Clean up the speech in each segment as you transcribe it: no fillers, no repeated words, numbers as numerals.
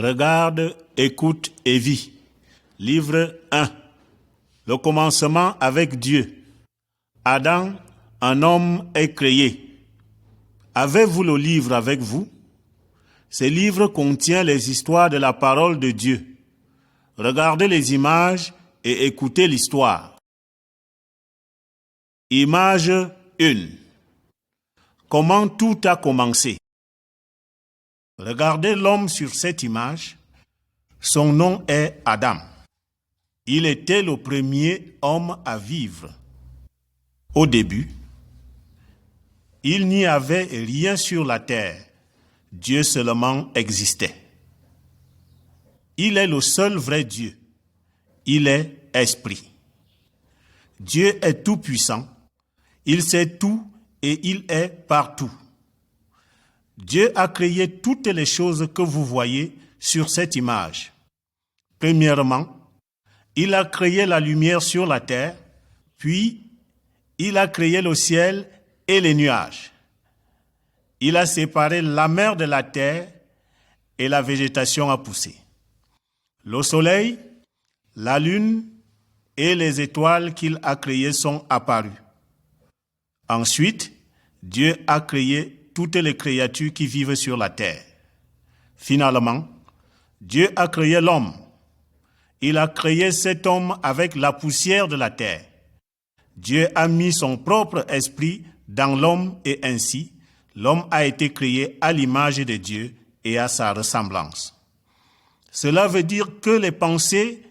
Regarde, écoute et vis. Livre 1. Le commencement avec Dieu. Adam, un homme est créé. Avez-vous le livre avec vous? Ce livre contient les histoires de la parole de Dieu. Regardez les images et écoutez l'histoire. Image 1. Comment tout a commencé? Regardez l'homme sur cette image. Son nom est Adam. Il était le premier homme à vivre. Au début, il n'y avait rien sur la terre. Dieu seulement existait. Il est le seul vrai Dieu. Il est esprit. Dieu est tout-puissant. Il sait tout et il est partout. Dieu a créé toutes les choses que vous voyez sur cette image. Premièrement, il a créé la lumière sur la terre, puis il a créé le ciel et les nuages. Il a séparé la mer de la terre et la végétation a poussé. Le soleil, la lune et les étoiles qu'il a créées sont apparues. Ensuite, Dieu a créé toutes les créatures qui vivent sur la terre. Finalement, Dieu a créé l'homme. Il a créé cet homme avec la poussière de la terre. Dieu a mis son propre esprit dans l'homme et ainsi, l'homme a été créé à l'image de Dieu et à sa ressemblance. Cela veut dire que les pensées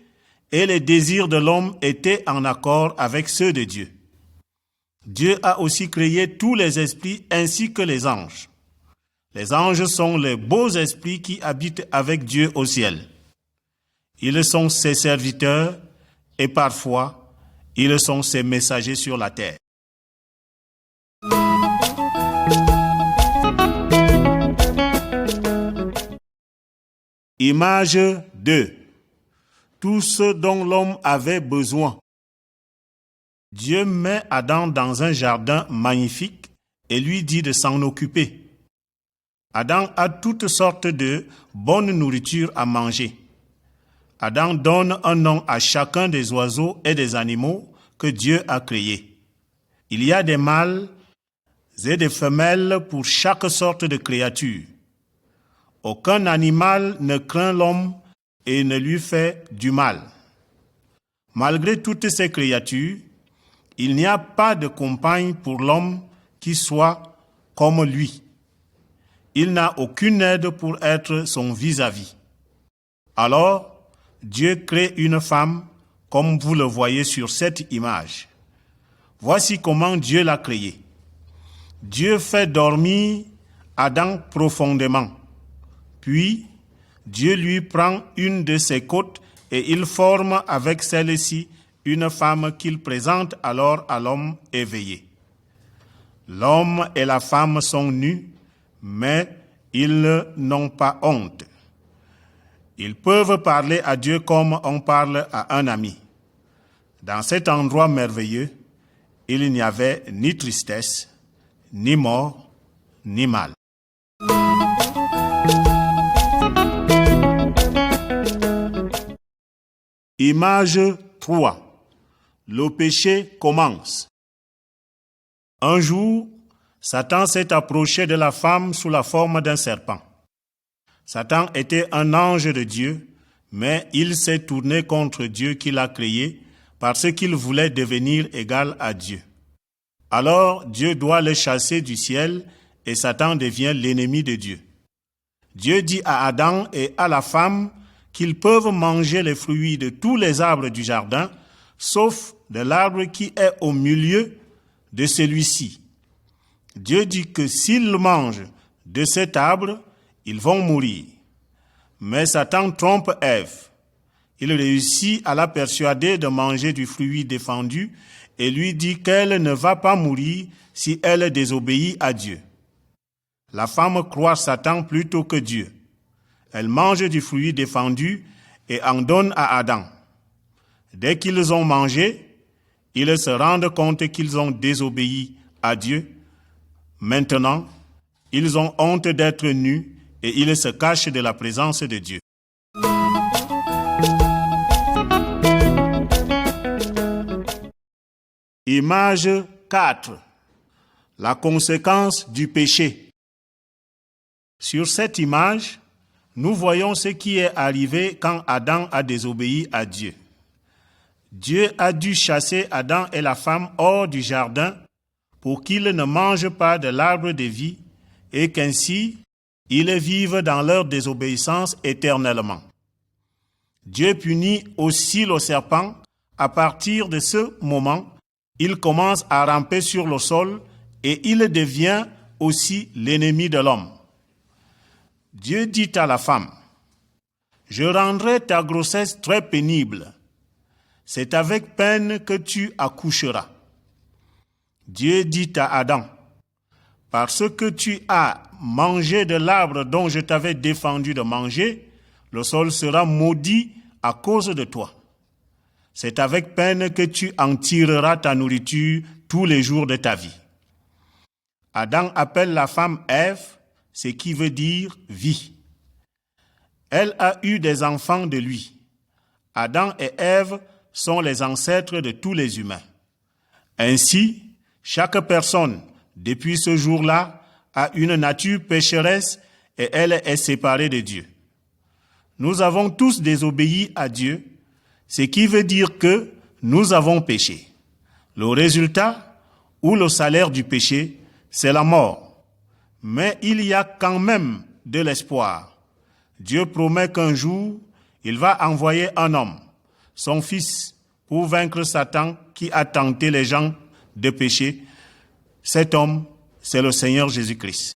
et les désirs de l'homme étaient en accord avec ceux de Dieu. Dieu a aussi créé tous les esprits ainsi que les anges. Les anges sont les beaux esprits qui habitent avec Dieu au ciel. Ils sont ses serviteurs et parfois, ils sont ses messagers sur la terre. Image 2. Tout ce dont l'homme avait besoin. Dieu met Adam dans un jardin magnifique et lui dit de s'en occuper. Adam a toutes sortes de bonne nourriture à manger. Adam donne un nom à chacun des oiseaux et des animaux que Dieu a créés. Il y a des mâles et des femelles pour chaque sorte de créature. Aucun animal ne craint l'homme et ne lui fait du mal. Malgré toutes ces créatures, il n'y a pas de compagne pour l'homme qui soit comme lui. Il n'a aucune aide pour être son vis-à-vis. Alors, Dieu crée une femme, comme vous le voyez sur cette image. Voici comment Dieu l'a créée. Dieu fait dormir Adam profondément. Puis, Dieu lui prend une de ses côtes et il forme avec celle-ci une femme qu'il présente alors à l'homme éveillé. L'homme et la femme sont nus, mais ils n'ont pas honte. Ils peuvent parler à Dieu comme on parle à un ami. Dans cet endroit merveilleux, il n'y avait ni tristesse, ni mort, ni mal. Image 3. Le péché commence. Un jour, Satan s'est approché de la femme sous la forme d'un serpent. Satan était un ange de Dieu, mais il s'est tourné contre Dieu qui l'a créé parce qu'il voulait devenir égal à Dieu. Alors Dieu doit le chasser du ciel et Satan devient l'ennemi de Dieu. Dieu dit à Adam et à la femme qu'ils peuvent manger les fruits de tous les arbres du jardin, sauf de l'arbre qui est au milieu de celui-ci. Dieu dit que s'ils mangent de cet arbre, ils vont mourir. Mais Satan trompe Ève. Il réussit à la persuader de manger du fruit défendu et lui dit qu'elle ne va pas mourir si elle désobéit à Dieu. La femme croit Satan plutôt que Dieu. Elle mange du fruit défendu et en donne à Adam. Dès qu'ils ont mangé, ils se rendent compte qu'ils ont désobéi à Dieu. Maintenant, ils ont honte d'être nus et ils se cachent de la présence de Dieu. Image 4. La conséquence du péché. Sur cette image, nous voyons ce qui est arrivé quand Adam a désobéi à Dieu. Dieu a dû chasser Adam et la femme hors du jardin pour qu'ils ne mangent pas de l'arbre de vie et qu'ainsi ils vivent dans leur désobéissance éternellement. Dieu punit aussi le serpent. À partir de ce moment, il commence à ramper sur le sol et il devient aussi l'ennemi de l'homme. Dieu dit à la femme, « Je rendrai ta grossesse très pénible. C'est avec peine que tu accoucheras. » Dieu dit à Adam, « Parce que tu as mangé de l'arbre dont je t'avais défendu de manger, le sol sera maudit à cause de toi. C'est avec peine que tu en tireras ta nourriture tous les jours de ta vie. » Adam appelle la femme Ève, ce qui veut dire vie. Elle a eu des enfants de lui. Adam et Ève sont les ancêtres de tous les humains. Ainsi, chaque personne, depuis ce jour-là, a une nature pécheresse et elle est séparée de Dieu. Nous avons tous désobéi à Dieu, ce qui veut dire que nous avons péché. Le résultat ou le salaire du péché, c'est la mort. Mais il y a quand même de l'espoir. Dieu promet qu'un jour, il va envoyer un homme, son fils, pour vaincre Satan qui a tenté les gens de pécher. Cet homme, c'est le Seigneur Jésus-Christ.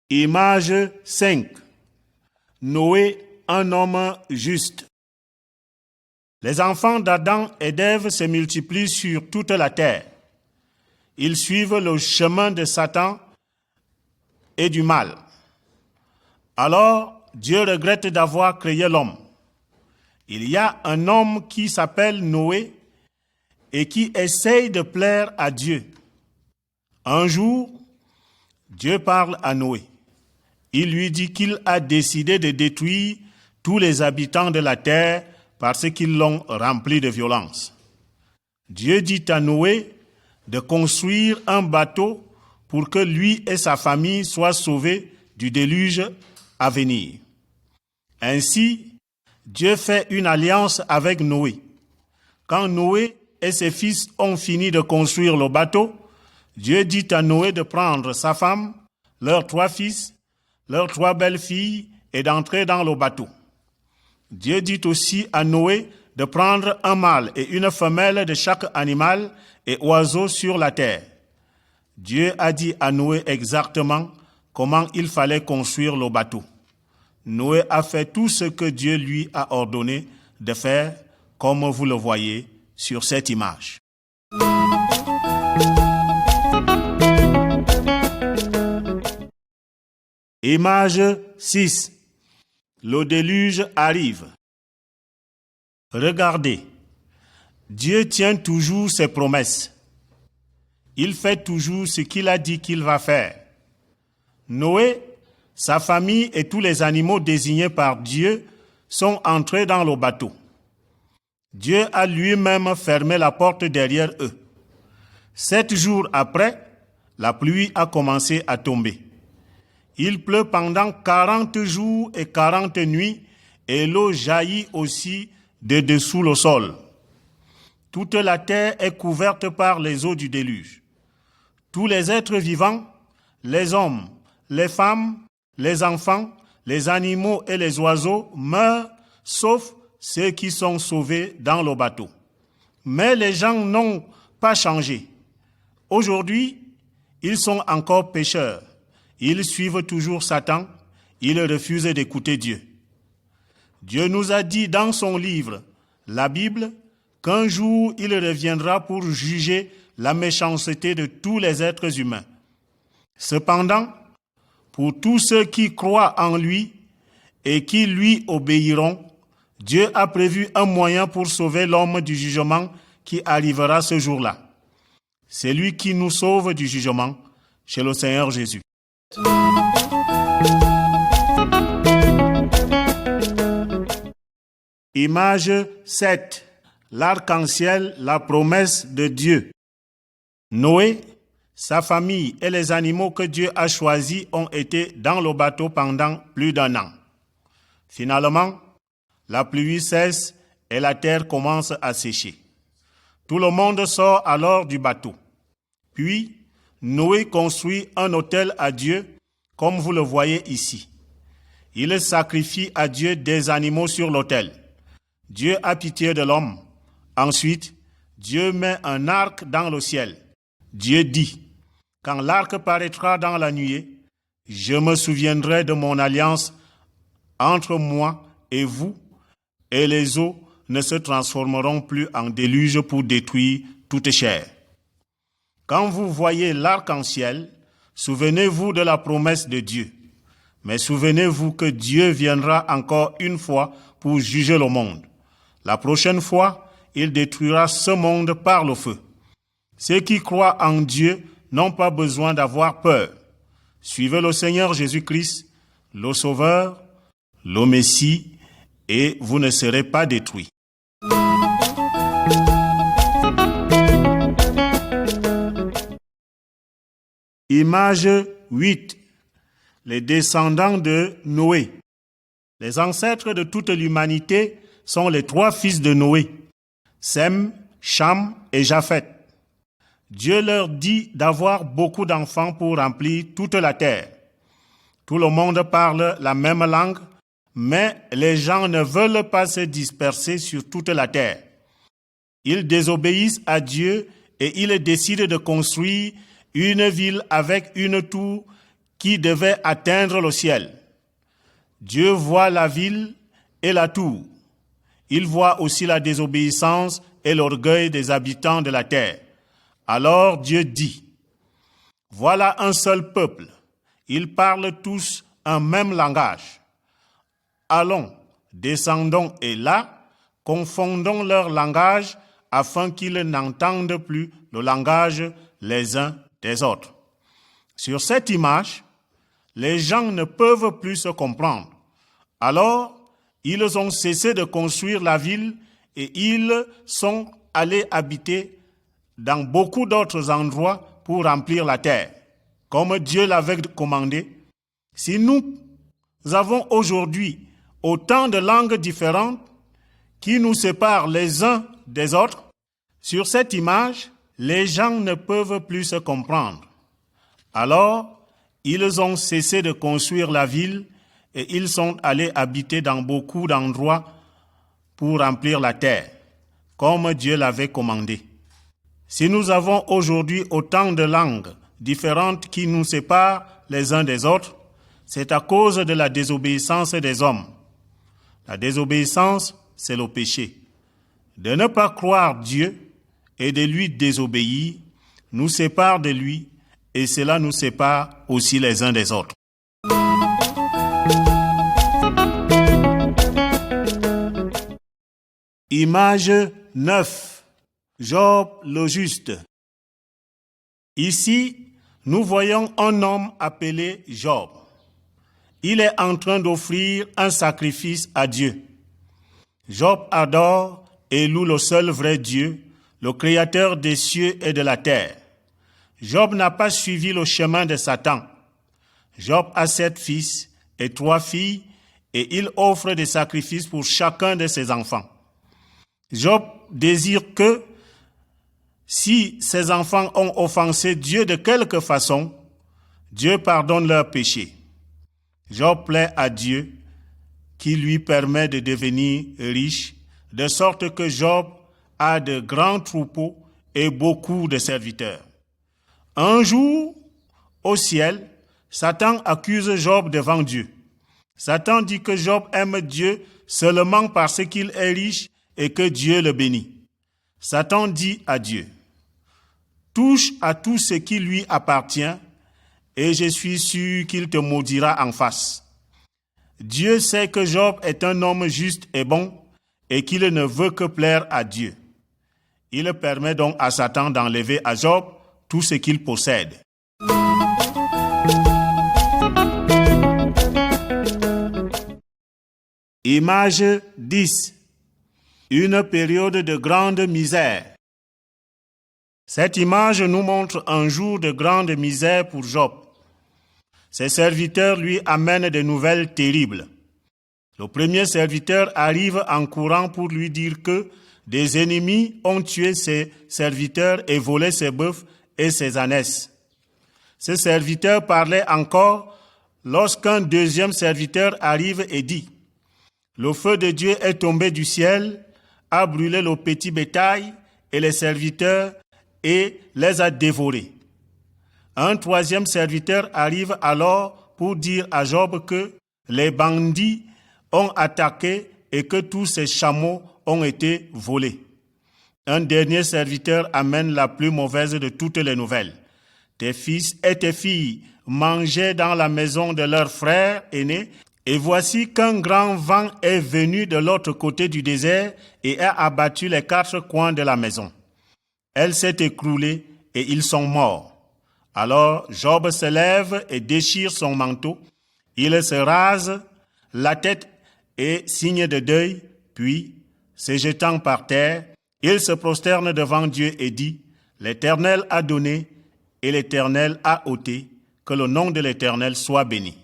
Image 5. Noé, un homme juste. Les enfants d'Adam et d'Ève se multiplient sur toute la terre. Ils suivent le chemin de Satan et du mal. Alors, Dieu regrette d'avoir créé l'homme. Il y a un homme qui s'appelle Noé et qui essaye de plaire à Dieu. Un jour, Dieu parle à Noé. Il lui dit qu'il a décidé de détruire tous les habitants de la terre parce qu'ils l'ont rempli de violence. Dieu dit à Noé de construire un bateau pour que lui et sa famille soient sauvés du déluge à venir. Ainsi, Dieu fait une alliance avec Noé. Quand Noé et ses fils ont fini de construire le bateau, Dieu dit à Noé de prendre sa femme, leurs 3 fils, leurs 3 belles-filles et d'entrer dans le bateau. Dieu dit aussi à Noé de prendre un mâle et une femelle de chaque animal et oiseau sur la terre. Dieu a dit à Noé exactement comment il fallait construire le bateau. Noé a fait tout ce que Dieu lui a ordonné de faire, comme vous le voyez sur cette image. Image 6. Le déluge arrive. Regardez, Dieu tient toujours ses promesses. Il fait toujours ce qu'il a dit qu'il va faire. Noé, sa famille et tous les animaux désignés par Dieu sont entrés dans le bateau. Dieu a lui-même fermé la porte derrière eux. 7 jours après, la pluie a commencé à tomber. Il pleut pendant 40 jours et 40 nuits et l'eau jaillit aussi de dessous le sol. Toute la terre est couverte par les eaux du déluge. Tous les êtres vivants, les hommes, les femmes, les enfants, les animaux et les oiseaux meurent, sauf ceux qui sont sauvés dans le bateau. Mais les gens n'ont pas changé. Aujourd'hui, ils sont encore pécheurs. Ils suivent toujours Satan. Ils refusent d'écouter Dieu. Dieu nous a dit dans son livre, la Bible, qu'un jour il reviendra pour juger la méchanceté de tous les êtres humains. Cependant, pour tous ceux qui croient en lui et qui lui obéiront, Dieu a prévu un moyen pour sauver l'homme du jugement qui arrivera ce jour-là. C'est lui qui nous sauve du jugement chez le Seigneur Jésus. Image 7. L'arc-en-ciel, la promesse de Dieu. Noé, sa famille et les animaux que Dieu a choisis ont été dans le bateau pendant plus d'1 an. Finalement, la pluie cesse et la terre commence à sécher. Tout le monde sort alors du bateau. Puis, Noé construit un autel à Dieu, comme vous le voyez ici. Il sacrifie à Dieu des animaux sur l'autel. Dieu a pitié de l'homme. Ensuite, Dieu met un arc dans le ciel. Dieu dit, « Quand l'arc paraîtra dans la nuée, je me souviendrai de mon alliance entre moi et vous, et les eaux ne se transformeront plus en déluge pour détruire toute chair. » Quand vous voyez l'arc-en-ciel, souvenez-vous de la promesse de Dieu. Mais souvenez-vous que Dieu viendra encore une fois pour juger le monde. La prochaine fois, il détruira ce monde par le feu. Ceux qui croient en Dieu n'ont pas besoin d'avoir peur. Suivez le Seigneur Jésus-Christ, le Sauveur, le Messie, et vous ne serez pas détruits. Image 8. Les descendants de Noé. Les ancêtres de toute l'humanité sont les 3 fils de Noé, Sem, Cham et Japheth. Dieu leur dit d'avoir beaucoup d'enfants pour remplir toute la terre. Tout le monde parle la même langue, mais les gens ne veulent pas se disperser sur toute la terre. Ils désobéissent à Dieu et ils décident de construire une ville avec une tour qui devait atteindre le ciel. Dieu voit la ville et la tour. Il voit aussi la désobéissance et l'orgueil des habitants de la terre. Alors Dieu dit, « Voilà un seul peuple. Ils parlent tous un même langage. Allons, descendons et là, confondons leur langage afin qu'ils n'entendent plus le langage les uns des autres. » Sur cette image, les gens ne peuvent plus se comprendre. Alors, ils ont cessé de construire la ville et ils sont allés habiter dans beaucoup d'autres endroits pour remplir la terre, comme Dieu l'avait commandé. Si nous avons aujourd'hui autant de langues différentes qui nous séparent les uns des autres, sur cette image, les gens ne peuvent plus se comprendre. Alors, ils ont cessé de construire la ville et ils sont allés habiter dans beaucoup d'endroits pour remplir la terre, comme Dieu l'avait commandé. Si nous avons aujourd'hui autant de langues différentes qui nous séparent les uns des autres, c'est à cause de la désobéissance des hommes. La désobéissance, c'est le péché. De ne pas croire Dieu et de lui désobéir nous sépare de lui et cela nous sépare aussi les uns des autres. Image 9. Job le juste. Ici, nous voyons un homme appelé Job. Il est en train d'offrir un sacrifice à Dieu. Job adore et loue le seul vrai Dieu, le Créateur des cieux et de la terre. Job n'a pas suivi le chemin de Satan. Job a 7 fils et 3 filles et il offre des sacrifices pour chacun de ses enfants. Job désire que, si ses enfants ont offensé Dieu de quelque façon, Dieu pardonne leurs péchés. Job plaît à Dieu qui lui permet de devenir riche, de sorte que Job a de grands troupeaux et beaucoup de serviteurs. Un jour, au ciel, Satan accuse Job devant Dieu. Satan dit que Job aime Dieu seulement parce qu'il est riche et que Dieu le bénit. Satan dit à Dieu, « Touche à tout ce qui lui appartient et je suis sûr qu'il te maudira en face. » Dieu sait que Job est un homme juste et bon et qu'il ne veut que plaire à Dieu. Il permet donc à Satan d'enlever à Job tout ce qu'il possède. Image 10. une période de grande misère. Cette image nous montre un jour de grande misère pour Job. Ses serviteurs lui amènent des nouvelles terribles. Le premier serviteur arrive en courant pour lui dire que des ennemis ont tué ses serviteurs et volé ses bœufs et ses ânesses. Ce serviteur parlait encore lorsqu'un deuxième serviteur arrive et dit « Le feu de Dieu est tombé du ciel, a brûlé le petit bétail et les serviteurs et les a dévorés. » Un troisième serviteur arrive alors pour dire à Job que les bandits ont attaqué et que tous ses chameaux ont été volés. Un dernier serviteur amène la plus mauvaise de toutes les nouvelles. Tes fils et tes filles mangeaient dans la maison de leur frère aîné, et voici qu'un grand vent est venu de l'autre côté du désert et a abattu les 4 coins de la maison. Elle s'est écroulée et ils sont morts. Alors Job se lève et déchire son manteau. Il se rase la tête et signe de deuil, puis, se jetant par terre, il se prosterne devant Dieu et dit « L'Éternel a donné et l'Éternel a ôté, que le nom de l'Éternel soit béni. »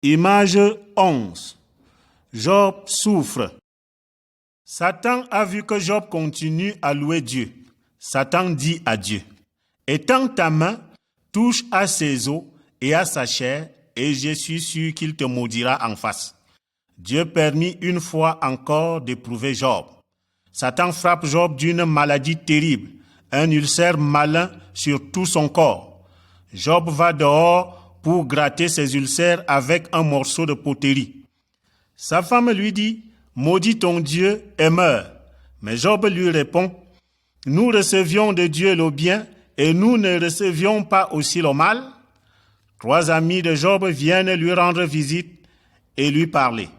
Image 11. Job souffre. Satan a vu que Job continue à louer Dieu. Satan dit à Dieu « Étends ta main, touche à ses os et à sa chair, et je suis sûr qu'il te maudira en face. » Dieu permit une fois encore d'éprouver Job. Satan frappe Job d'une maladie terrible, un ulcère malin sur tout son corps. Job va dehors pour gratter ses ulcères avec un morceau de poterie. Sa femme lui dit « Maudis ton Dieu et meurs. » Mais Job lui répond « Nous recevions de Dieu le bien et nous ne recevions pas aussi le mal. » 3 amis de Job viennent lui rendre visite et lui parler.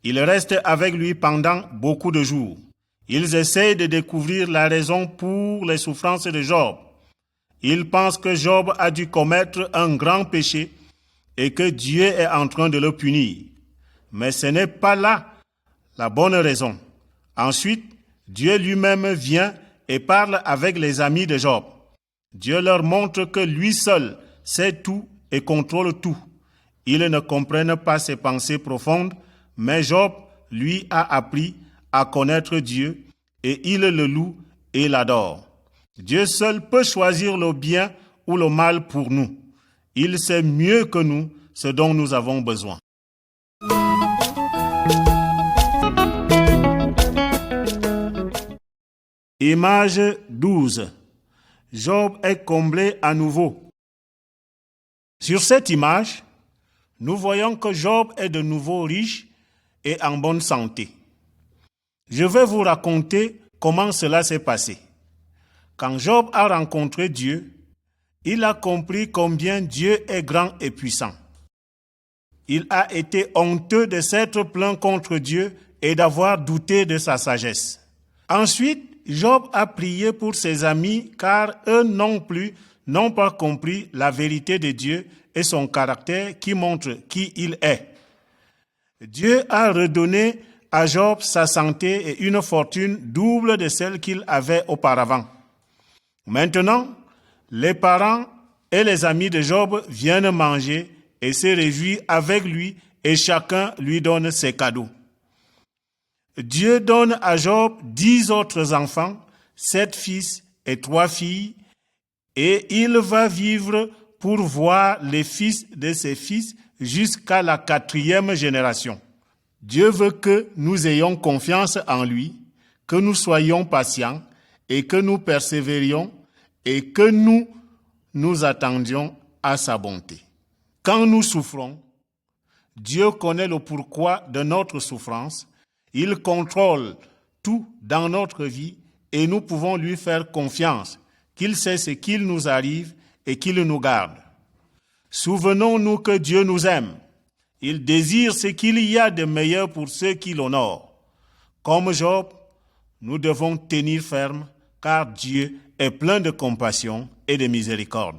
Ils restent avec lui pendant beaucoup de jours. Ils essayent de découvrir la raison pour les souffrances de Job. Ils pensent que Job a dû commettre un grand péché et que Dieu est en train de le punir. Mais ce n'est pas là la bonne raison. Ensuite, Dieu lui-même vient et parle avec les amis de Job. Dieu leur montre que lui seul sait tout et contrôle tout. Ils ne comprennent pas ses pensées profondes, mais Job, lui, a appris à connaître Dieu et il le loue et l'adore. Dieu seul peut choisir le bien ou le mal pour nous. Il sait mieux que nous ce dont nous avons besoin. Image 12. Job est comblé à nouveau. Sur cette image, nous voyons que Job est de nouveau riche et en bonne santé. Je vais vous raconter comment cela s'est passé. Quand Job a rencontré Dieu, il a compris combien Dieu est grand et puissant. Il a été honteux de s'être plaint contre Dieu et d'avoir douté de sa sagesse. Ensuite, Job a prié pour ses amis car eux non plus n'ont pas compris la vérité de Dieu et son caractère qui montre qui il est. Dieu a redonné à Job sa santé et une fortune double de celle qu'il avait auparavant. Maintenant, les parents et les amis de Job viennent manger et se réjouir avec lui et chacun lui donne ses cadeaux. Dieu donne à Job 10 autres enfants, 7 fils et 3 filles, et il va vivre pour voir les fils de ses fils jusqu'à la 4e génération. Dieu veut que nous ayons confiance en lui, que nous soyons patients et que nous persévérions et que nous attendions à sa bonté. Quand nous souffrons, Dieu connaît le pourquoi de notre souffrance. Il contrôle tout dans notre vie et nous pouvons lui faire confiance, qu'il sait ce qu'il nous arrive et qu'il nous garde. Souvenons-nous que Dieu nous aime. Il désire ce qu'il y a de meilleur pour ceux qui l'honorent. Comme Job, nous devons tenir ferme, car Dieu est plein de compassion et de miséricorde.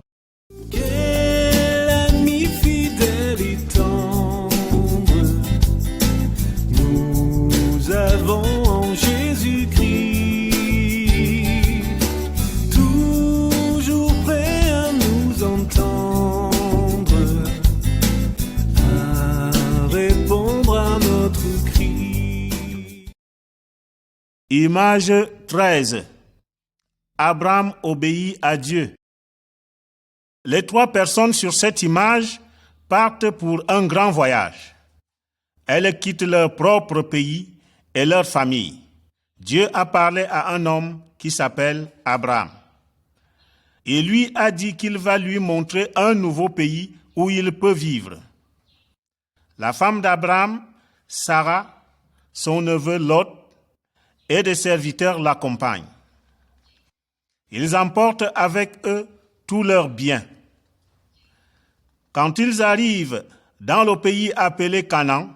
Quelle amie fidélité. Image 13. Abraham obéit à Dieu. Les 3 personnes sur cette image partent pour un grand voyage. Elles quittent leur propre pays et leur famille. Dieu a parlé à un homme qui s'appelle Abraham. Il lui a dit qu'il va lui montrer un nouveau pays où il peut vivre. La femme d'Abraham, Sarah, son neveu Lot et des serviteurs l'accompagnent. Ils emportent avec eux tous leurs biens. Quand ils arrivent dans le pays appelé Canaan,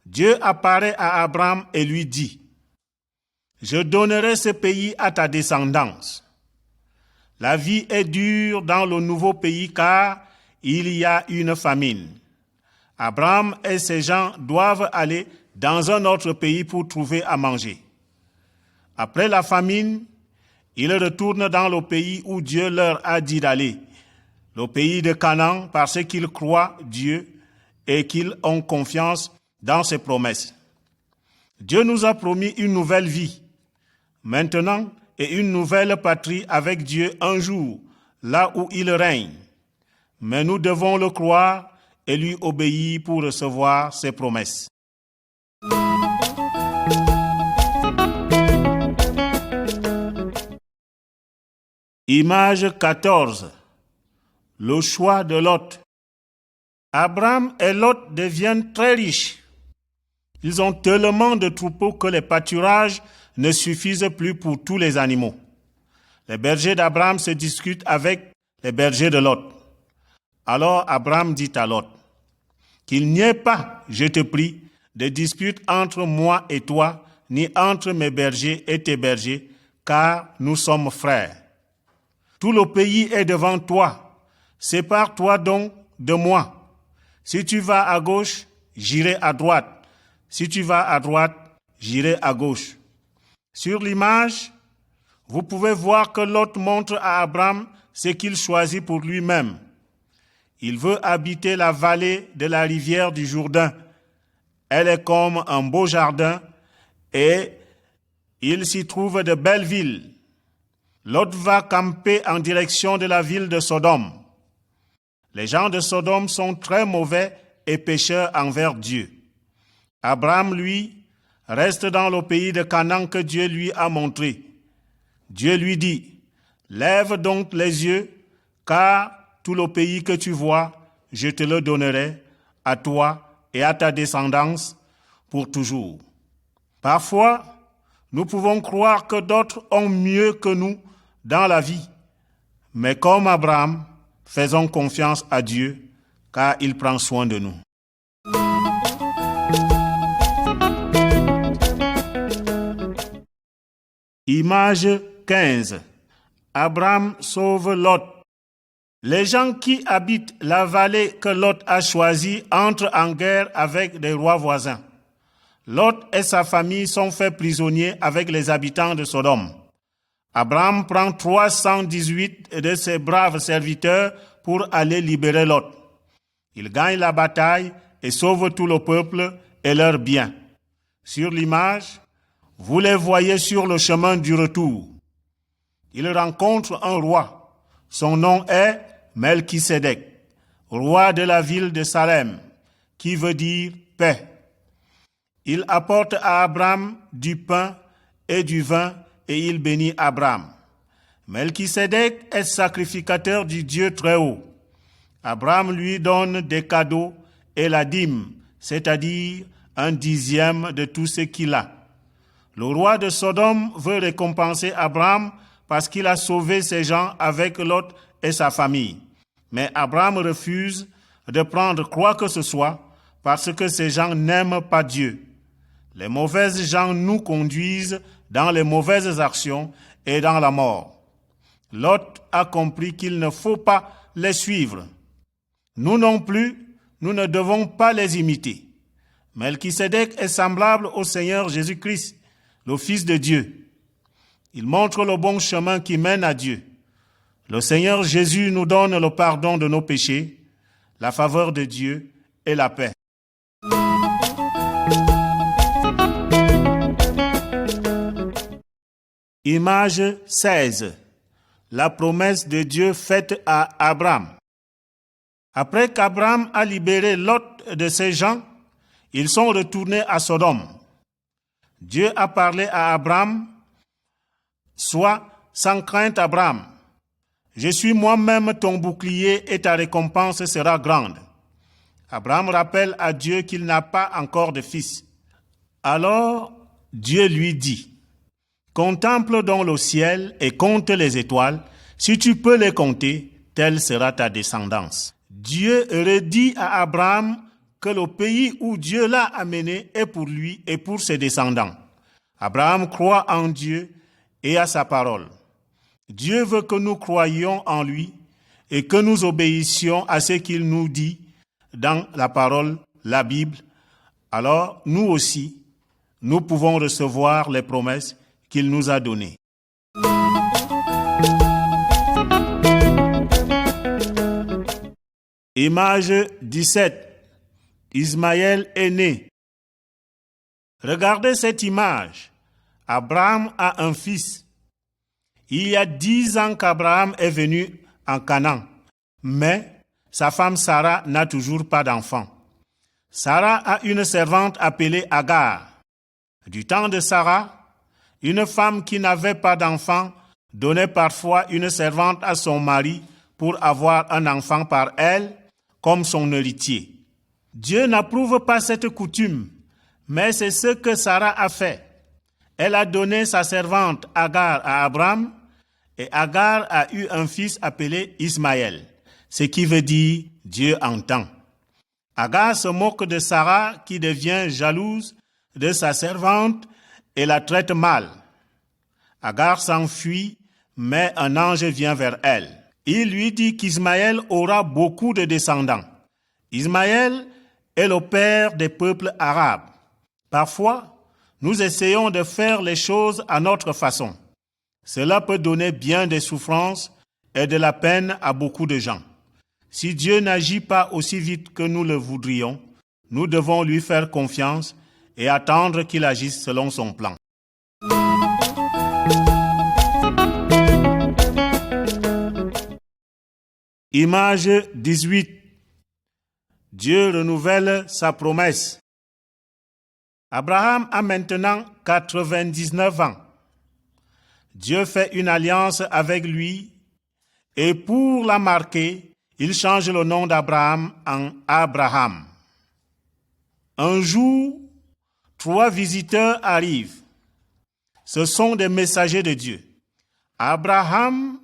Dieu apparaît à Abraham et lui dit : « Je donnerai ce pays à ta descendance. » La vie est dure dans le nouveau pays car il y a une famine. Abraham et ses gens doivent aller dans un autre pays pour trouver à manger. Après la famine, ils retournent dans le pays où Dieu leur a dit d'aller, le pays de Canaan, parce qu'ils croient Dieu et qu'ils ont confiance dans ses promesses. Dieu nous a promis une nouvelle vie, maintenant, et une nouvelle patrie avec Dieu un jour, là où il règne. Mais nous devons le croire et lui obéir pour recevoir ses promesses. Image 14. Le choix de Lot. Abraham et Lot deviennent très riches. Ils ont tellement de troupeaux que les pâturages ne suffisent plus pour tous les animaux. Les bergers d'Abraham se discutent avec les bergers de Lot. Alors Abraham dit à Lot : « Qu'il n'y ait pas, je te prie, de dispute entre moi et toi, ni entre mes bergers et tes bergers, car nous sommes frères. Tout le pays est devant toi. Sépare-toi donc de moi. Si tu vas à gauche, j'irai à droite. Si tu vas à droite, j'irai à gauche. » Sur l'image, vous pouvez voir que Lot montre à Abraham ce qu'il choisit pour lui-même. Il veut habiter la vallée de la rivière du Jourdain. Elle est comme un beau jardin et il s'y trouve de belles villes. Lot va camper en direction de la ville de Sodome. Les gens de Sodome sont très mauvais et pécheurs envers Dieu. Abraham, lui, reste dans le pays de Canaan que Dieu lui a montré. Dieu lui dit : « Lève donc les yeux, car tout le pays que tu vois, je te le donnerai à toi et à ta descendance pour toujours. » Parfois, nous pouvons croire que d'autres ont mieux que nous dans la vie. Mais comme Abraham, faisons confiance à Dieu, car il prend soin de nous. Image 15. Abraham sauve Lot. Les gens qui habitent la vallée que Lot a choisie entrent en guerre avec des rois voisins. Lot et sa famille sont faits prisonniers avec les habitants de Sodome. Abraham prend 318 de ses braves serviteurs pour aller libérer Lot. Il gagne la bataille et sauve tout le peuple et leurs biens. Sur l'image, vous les voyez sur le chemin du retour. Il rencontre un roi. Son nom est Melchisédek, roi de la ville de Salem, qui veut dire paix. Il apporte à Abraham du pain et du vin et il bénit Abraham. Melchisédek est sacrificateur du Dieu Très-Haut. Abraham lui donne des cadeaux et la dîme, c'est-à-dire 1/10 de tout ce qu'il a. Le roi de Sodome veut récompenser Abraham parce qu'il a sauvé ses gens avec Lot et sa famille. Mais Abraham refuse de prendre quoi que ce soit parce que ces gens n'aiment pas Dieu. Les mauvaises gens nous conduisent dans les mauvaises actions et dans la mort. Lot a compris qu'il ne faut pas les suivre. Nous non plus, nous ne devons pas les imiter. Melchisédek est semblable au Seigneur Jésus-Christ, le Fils de Dieu. Il montre le bon chemin qui mène à Dieu. Le Seigneur Jésus nous donne le pardon de nos péchés, la faveur de Dieu et la paix. Image 16. La promesse de Dieu faite à Abraham. Après qu'Abraham a libéré Lot de ses gens, ils sont retournés à Sodome. Dieu a parlé à Abraham, « Sois sans crainte, Abraham. Je suis moi-même ton bouclier et ta récompense sera grande. » Abraham rappelle à Dieu qu'il n'a pas encore de fils. Alors Dieu lui dit, « Contemple donc le ciel et compte les étoiles. Si tu peux les compter, telle sera ta descendance. » Dieu redit à Abraham que le pays où Dieu l'a amené est pour lui et pour ses descendants. Abraham croit en Dieu et à sa parole. Dieu veut que nous croyions en lui et que nous obéissions à ce qu'il nous dit dans la parole, la Bible. Alors, nous aussi, nous pouvons recevoir les promesses qu'il nous a données. Image 17. Ismaël est né. Regardez cette image. Abraham a un fils. Il y a 10 ans qu'Abraham est venu en Canaan, mais sa femme Sarah n'a toujours pas d'enfant. Sarah a une servante appelée Agar. Du temps de Sarah, une femme qui n'avait pas d'enfant donnait parfois une servante à son mari pour avoir un enfant par elle, comme son héritier. Dieu n'approuve pas cette coutume, mais c'est ce que Sarah a fait. Elle a donné sa servante Agar à Abraham, et Agar a eu un fils appelé Ismaël, ce qui veut dire Dieu entend. Agar se moque de Sarah qui devient jalouse de sa servante et la traite mal. Agar s'enfuit, mais un ange vient vers elle. Il lui dit qu'Ismaël aura beaucoup de descendants. Ismaël est le père des peuples arabes. Parfois, nous essayons de faire les choses à notre façon. Cela peut donner bien des souffrances et de la peine à beaucoup de gens. Si Dieu n'agit pas aussi vite que nous le voudrions, nous devons lui faire confiance et attendre qu'il agisse selon son plan. Image 18. Dieu renouvelle sa promesse. Abraham a maintenant 99 ans. Dieu fait une alliance avec lui et pour la marquer, il change le nom d'Abraham en Abraham. Un jour, 3 visiteurs arrivent. Ce sont des messagers de Dieu. Abraham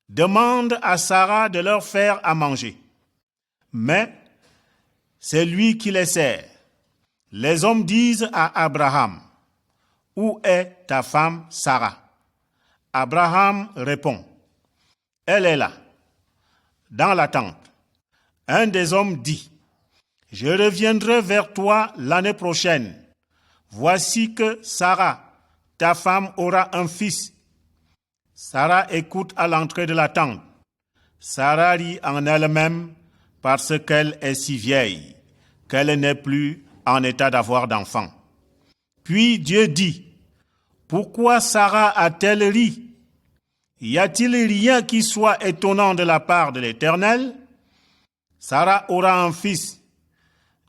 demande à Sarah de leur faire à manger. Mais c'est lui qui les sert. Les hommes disent à Abraham, « Où est ta femme Sarah ?» Abraham répond, « Elle est là, dans la tente. » Un des hommes dit, « Je reviendrai vers toi l'année prochaine. Voici que Sarah, ta femme, aura un fils. » Sarah écoute à l'entrée de la tente. Sarah rit en elle-même parce qu'elle est si vieille, qu'elle n'est plus en état d'avoir d'enfant. Puis Dieu dit, « Pourquoi Sarah a-t-elle ri? Y a-t-il rien qui soit étonnant de la part de l'Éternel? Sarah aura un fils. »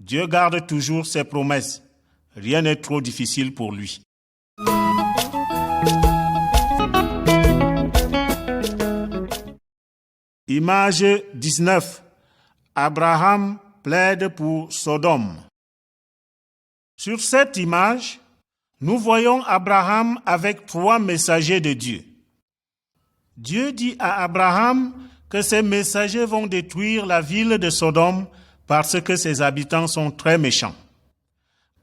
Dieu garde toujours ses promesses. Rien n'est trop difficile pour lui. Image 19. Abraham plaide pour Sodome. Sur cette image, nous voyons Abraham avec 3 messagers de Dieu. Dieu dit à Abraham que ces messagers vont détruire la ville de Sodome parce que ses habitants sont très méchants.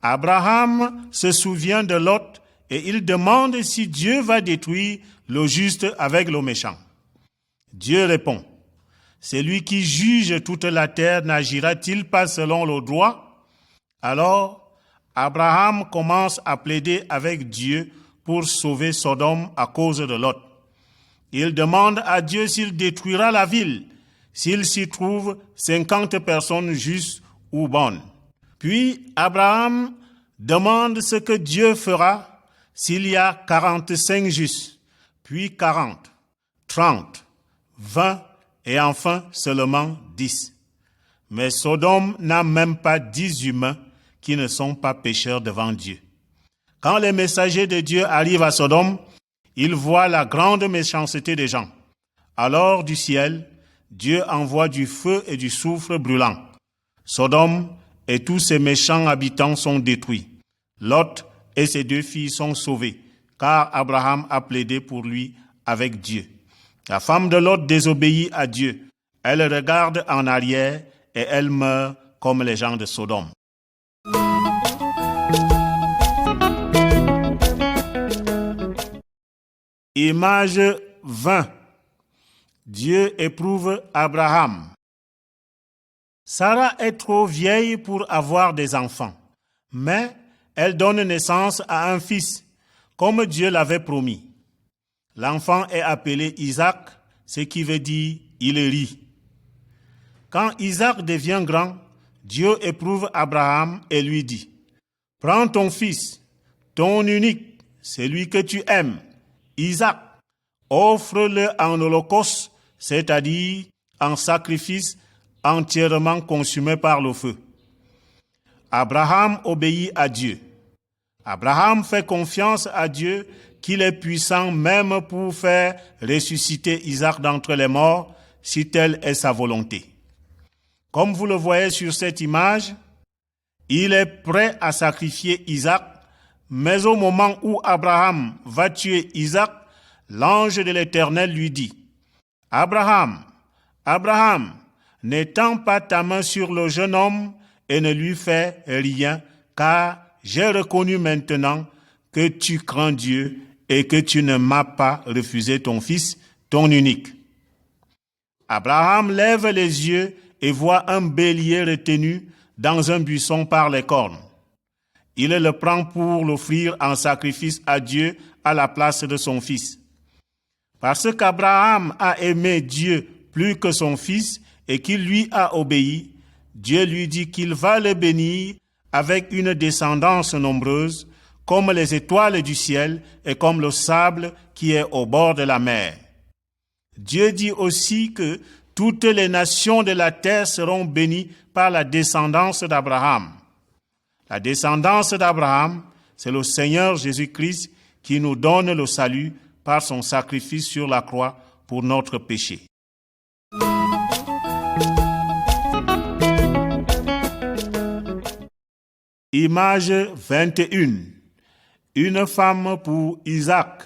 Abraham se souvient de Lot et il demande si Dieu va détruire le juste avec le méchant. Dieu répond, « Celui qui juge toute la terre n'agira-t-il pas selon le droit? » Alors, Abraham commence à plaider avec Dieu pour sauver Sodome à cause de Lot. Il demande à Dieu s'il détruira la ville, s'il s'y trouve 50 personnes justes ou bonnes. Puis Abraham demande ce que Dieu fera s'il y a 45 justes, puis 40, 30, 20 et enfin seulement 10. Mais Sodome n'a même pas 10 humains qui ne sont pas pécheurs devant Dieu. Quand les messagers de Dieu arrivent à Sodome, ils voient la grande méchanceté des gens. Alors du ciel, Dieu envoie du feu et du soufre brûlant. Sodome et tous ses méchants habitants sont détruits. Lot et ses 2 filles sont sauvées, car Abraham a plaidé pour lui avec Dieu. La femme de Lot désobéit à Dieu. Elle regarde en arrière et elle meurt comme les gens de Sodome. Image 20. Dieu éprouve Abraham. Sarah est trop vieille pour avoir des enfants, mais elle donne naissance à un fils, comme Dieu l'avait promis. L'enfant est appelé Isaac, ce qui veut dire « il rit ». Quand Isaac devient grand, Dieu éprouve Abraham et lui dit « Prends ton fils, ton unique, celui que tu aimes, Isaac, offre-le en holocauste, c'est-à-dire en sacrifice entièrement consumé par le feu. » Abraham obéit à Dieu. Abraham fait confiance à Dieu qu'il est puissant même pour faire ressusciter Isaac d'entre les morts, si telle est sa volonté. Comme vous le voyez sur cette image, il est prêt à sacrifier Isaac, mais au moment où Abraham va tuer Isaac, l'ange de l'Éternel lui dit « Abraham, Abraham, n'étends pas ta main sur le jeune homme et ne lui fais rien, car j'ai reconnu maintenant que tu crains Dieu et que tu ne m'as pas refusé ton fils, ton unique. » Abraham lève les yeux et voit un bélier retenu dans un buisson par les cornes. Il le prend pour l'offrir en sacrifice à Dieu à la place de son fils. Parce qu'Abraham a aimé Dieu plus que son fils et qu'il lui a obéi, Dieu lui dit qu'il va le bénir avec une descendance nombreuse, comme les étoiles du ciel et comme le sable qui est au bord de la mer. Dieu dit aussi que toutes les nations de la terre seront bénies par la descendance d'Abraham. La descendance d'Abraham, c'est le Seigneur Jésus-Christ qui nous donne le salut par son sacrifice sur la croix pour notre péché. Image 21. Une femme pour Isaac.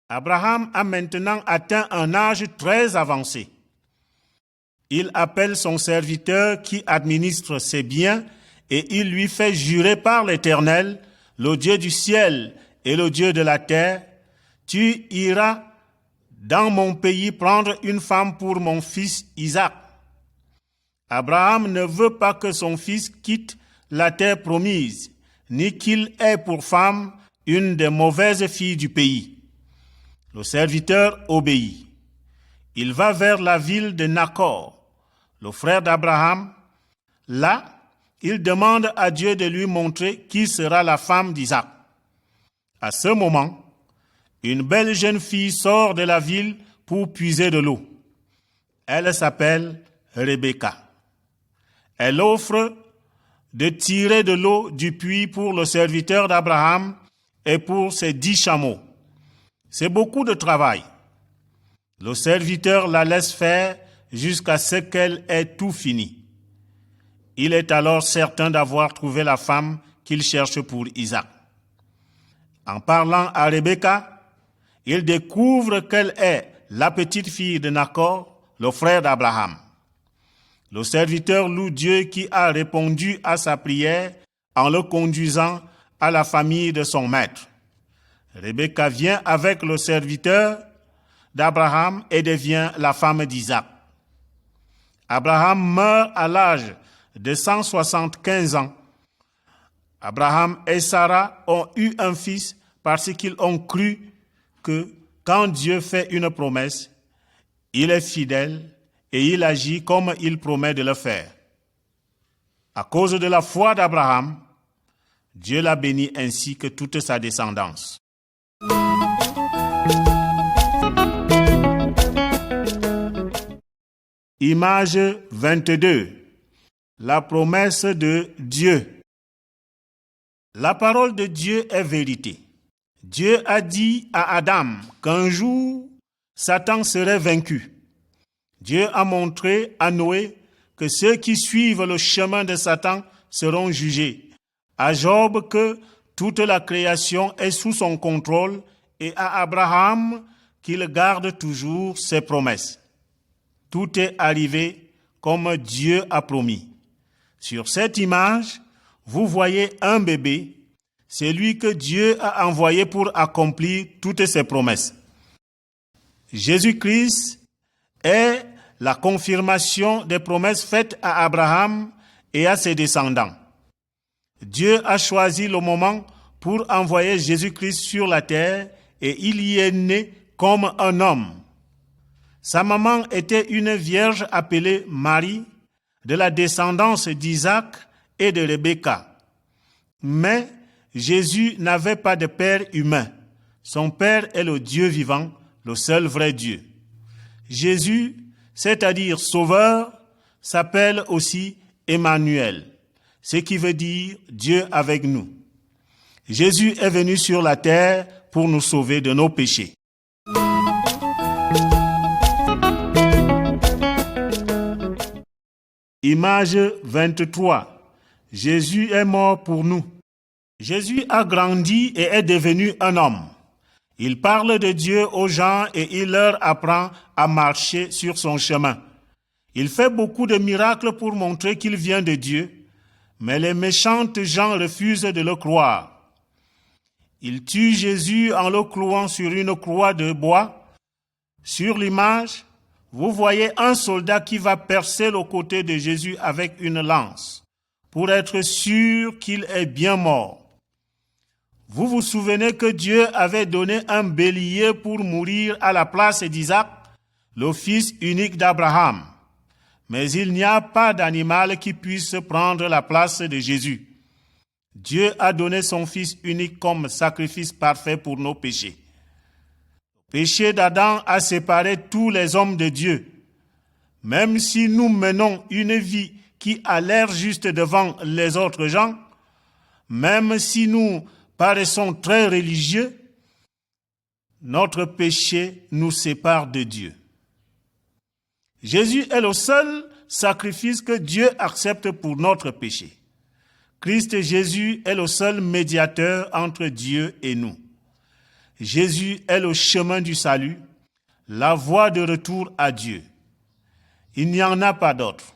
Abraham a maintenant atteint un âge très avancé. Il appelle son serviteur qui administre ses biens et il lui fait jurer par l'Éternel, le Dieu du ciel et le Dieu de la terre, « Tu iras dans mon pays prendre une femme pour mon fils Isaac. » Abraham ne veut pas que son fils quitte la terre promise, ni qu'il ait pour femme une des mauvaises filles du pays. Le serviteur obéit. Il va vers la ville de Nacor, le frère d'Abraham. Là, il demande à Dieu de lui montrer qui sera la femme d'Isaac. À ce moment, une belle jeune fille sort de la ville pour puiser de l'eau. Elle s'appelle Rebecca. Elle offre de tirer de l'eau du puits pour le serviteur d'Abraham et pour ses 10 chameaux. C'est beaucoup de travail. Le serviteur la laisse faire jusqu'à ce qu'elle ait tout fini. Il est alors certain d'avoir trouvé la femme qu'il cherche pour Isaac. En parlant à Rebecca, il découvre qu'elle est la petite fille de Nacor, le frère d'Abraham. Le serviteur loue Dieu qui a répondu à sa prière en le conduisant à la famille de son maître. Rebecca vient avec le serviteur d'Abraham et devient la femme d'Isaac. Abraham meurt à l'âge de 175 ans. Abraham et Sarah ont eu un fils parce qu'ils ont cru que quand Dieu fait une promesse, il est fidèle et il agit comme il promet de le faire. À cause de la foi d'Abraham, Dieu l'a béni ainsi que toute sa descendance. Image 22. La promesse de Dieu. La parole de Dieu est vérité. Dieu a dit à Adam qu'un jour, Satan serait vaincu. Dieu a montré à Noé que ceux qui suivent le chemin de Satan seront jugés. À Job que toute la création est sous son contrôle et à Abraham qu'il garde toujours ses promesses. Tout est arrivé comme Dieu a promis. Sur cette image, vous voyez un bébé, celui que Dieu a envoyé pour accomplir toutes ses promesses. Jésus-Christ est la confirmation des promesses faites à Abraham et à ses descendants. Dieu a choisi le moment pour envoyer Jésus-Christ sur la terre et il y est né comme un homme. Sa maman était une vierge appelée Marie, de la descendance d'Isaac et de Rebecca. Mais Jésus n'avait pas de père humain. Son père est le Dieu vivant, le seul vrai Dieu. Jésus, c'est-à-dire Sauveur, s'appelle aussi Emmanuel, ce qui veut dire Dieu avec nous. Jésus est venu sur la terre pour nous sauver de nos péchés. Image 23. Jésus est mort pour nous. Jésus a grandi et est devenu un homme. Il parle de Dieu aux gens et il leur apprend à marcher sur son chemin. Il fait beaucoup de miracles pour montrer qu'il vient de Dieu, mais les méchantes gens refusent de le croire. Ils tuent Jésus en le clouant sur une croix de bois. Sur l'image, vous voyez un soldat qui va percer le côté de Jésus avec une lance pour être sûr qu'il est bien mort. Vous vous souvenez que Dieu avait donné un bélier pour mourir à la place d'Isaac, le fils unique d'Abraham. Mais il n'y a pas d'animal qui puisse prendre la place de Jésus. Dieu a donné son fils unique comme sacrifice parfait pour nos péchés. Le péché d'Adam a séparé tous les hommes de Dieu. Même si nous menons une vie qui a l'air juste devant les autres gens, même si nous paraissons très religieux, notre péché nous sépare de Dieu. Jésus est le seul sacrifice que Dieu accepte pour notre péché. Christ Jésus est le seul médiateur entre Dieu et nous. Jésus est le chemin du salut, la voie de retour à Dieu. Il n'y en a pas d'autre.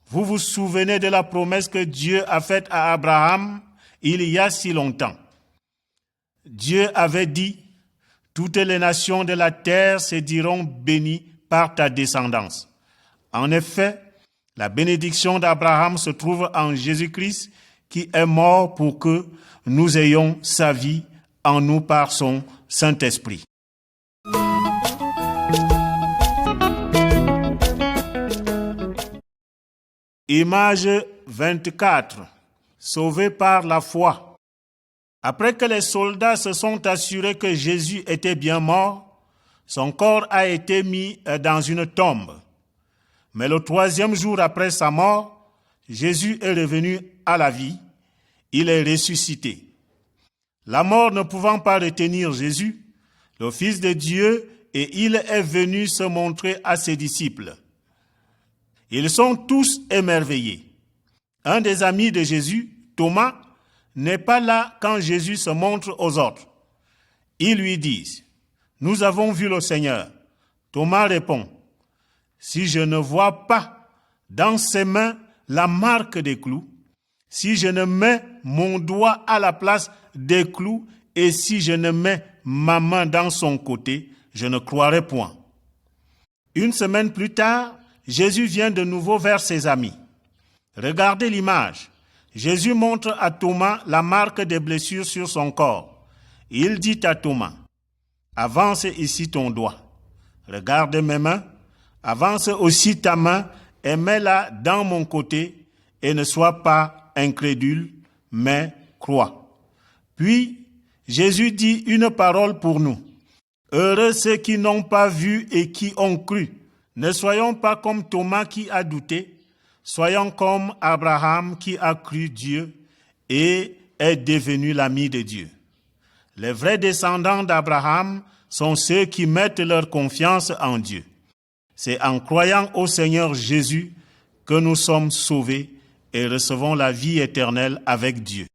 Vous vous souvenez de la promesse que Dieu a faite à Abraham il y a si longtemps. Dieu avait dit, « Toutes les nations de la terre se diront bénies par ta descendance. » En effet, la bénédiction d'Abraham se trouve en Jésus-Christ qui est mort pour que nous ayons sa vie en nous par son Saint-Esprit. Image 24. Sauvé par la foi. Après que les soldats se sont assurés que Jésus était bien mort, son corps a été mis dans une tombe. Mais le 3e jour après sa mort, Jésus est revenu à la vie. Il est ressuscité. La mort ne pouvant pas retenir Jésus, le Fils de Dieu, et il est venu se montrer à ses disciples. Ils sont tous émerveillés. Un des amis de Jésus, Thomas, n'est pas là quand Jésus se montre aux autres. Ils lui disent, « Nous avons vu le Seigneur. » Thomas répond, « Si je ne vois pas dans ses mains la marque des clous, si je ne mets mon doigt à la place des clous et si je ne mets ma main dans son côté, je ne croirai point. » Une semaine plus tard, Jésus vient de nouveau vers ses amis. Regardez l'image. Jésus montre à Thomas la marque des blessures sur son corps. Il dit à Thomas, « Avance ici ton doigt. Regarde mes mains. Avance aussi ta main et mets-la dans mon côté et ne sois pas incrédule, mais crois. » Puis, Jésus dit une parole pour nous. « Heureux ceux qui n'ont pas vu et qui ont cru. » Ne soyons pas comme Thomas qui a douté, soyons comme Abraham qui a cru Dieu et est devenu l'ami de Dieu. Les vrais descendants d'Abraham sont ceux qui mettent leur confiance en Dieu. C'est en croyant au Seigneur Jésus que nous sommes sauvés et recevons la vie éternelle avec Dieu.